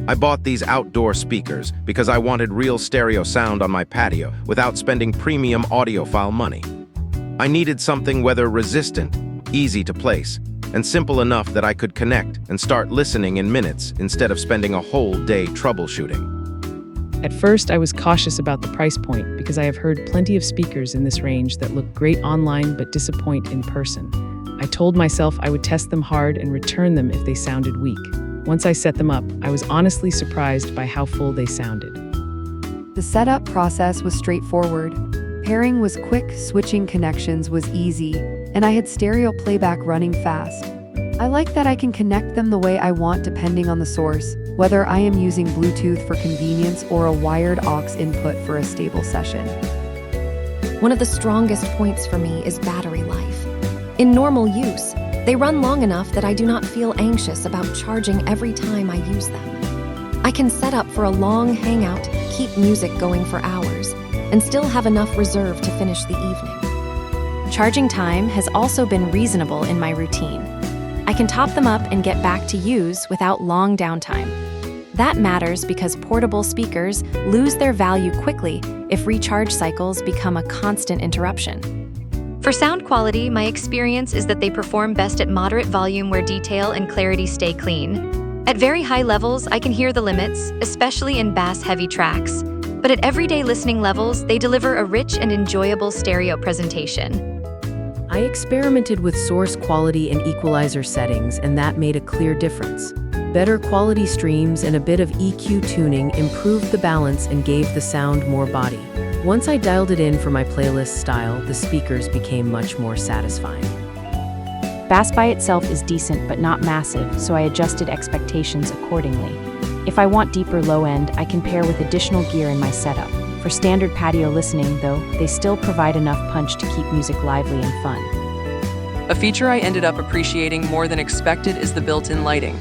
I bought these outdoor speakers because I wanted real stereo sound on my patio without spending premium audiophile money. I needed something weather-resistant, easy to place, and simple enough that I could connect and start listening in minutes instead of spending a whole day troubleshooting. At first, I was cautious about the price point because I have heard plenty of speakers in this range that look great online but disappoint in person. I told myself I would test them hard and return them if they sounded weak. Once I set them up, I was honestly surprised by how full they sounded. The setup process was straightforward. Pairing was quick, switching connections was easy, and I had stereo playback running fast. I like that I can connect them the way I want depending on the source, whether I am using Bluetooth for convenience or a wired aux input for a stable session. One of the strongest points for me is battery life. In normal use, they run long enough that I do not feel anxious about charging every time I use them. I can set up for a long hangout, keep music going for hours, and still have enough reserve to finish the evening. Charging time has also been reasonable in my routine. I can top them up and get back to use without long downtime. That matters because portable speakers lose their value quickly if recharge cycles become a constant interruption. For sound quality, my experience is that they perform best at moderate volume where detail and clarity stay clean. At very high levels, I can hear the limits, especially in bass-heavy tracks. But at everyday listening levels, they deliver a rich and enjoyable stereo presentation. I experimented with source quality and equalizer settings, and that made a clear difference. Better quality streams and a bit of EQ tuning improved the balance and gave the sound more body. Once I dialed it in for my playlist style, the speakers became much more satisfying. Bass by itself is decent but not massive, so I adjusted expectations accordingly. If I want deeper low end, I can pair with additional gear in my setup. For standard patio listening, though, they still provide enough punch to keep music lively and fun. A feature I ended up appreciating more than expected is the built-in lighting.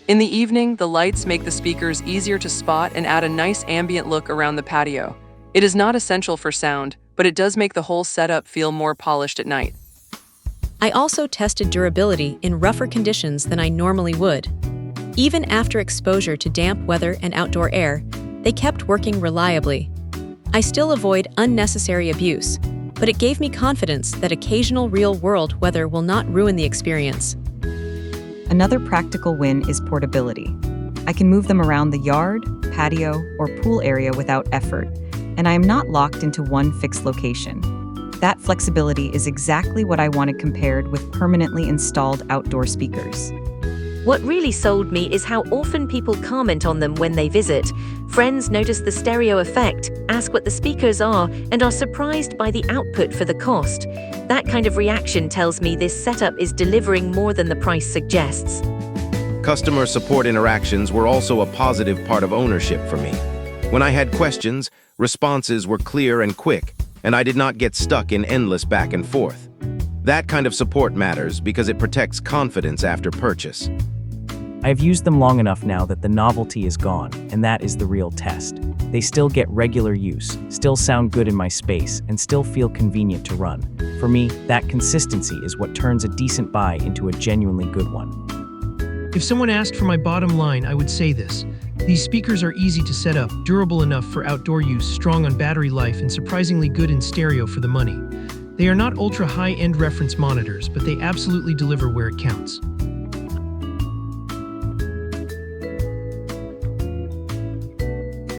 In the evening, the lights make the speakers easier to spot and add a nice ambient look around the patio. It is not essential for sound, but it does make the whole setup feel more polished at night. I also tested durability in rougher conditions than I normally would. Even after exposure to damp weather and outdoor air, they kept working reliably. I still avoid unnecessary abuse, but it gave me confidence that occasional real-world weather will not ruin the experience. Another practical win is portability. I can move them around the yard, patio, or pool area without effort, and I am not locked into one fixed location. That flexibility is exactly what I wanted compared with permanently installed outdoor speakers. What really sold me is how often people comment on them when they visit. Friends notice the stereo effect, ask what the speakers are, and are surprised by the output for the cost. That kind of reaction tells me this setup is delivering more than the price suggests. Customer support interactions were also a positive part of ownership for me. When I had questions, responses were clear and quick, and I did not get stuck in endless back and forth. That kind of support matters because it protects confidence after purchase. I have used them long enough now that the novelty is gone, and that is the real test. They still get regular use, still sound good in my space, and still feel convenient to run. For me, that consistency is what turns a decent buy into a genuinely good one. If someone asked for my bottom line, I would say this. These speakers are easy to set up, durable enough for outdoor use, strong on battery life, and surprisingly good in stereo for the money. They are not ultra high-end reference monitors, but they absolutely deliver where it counts.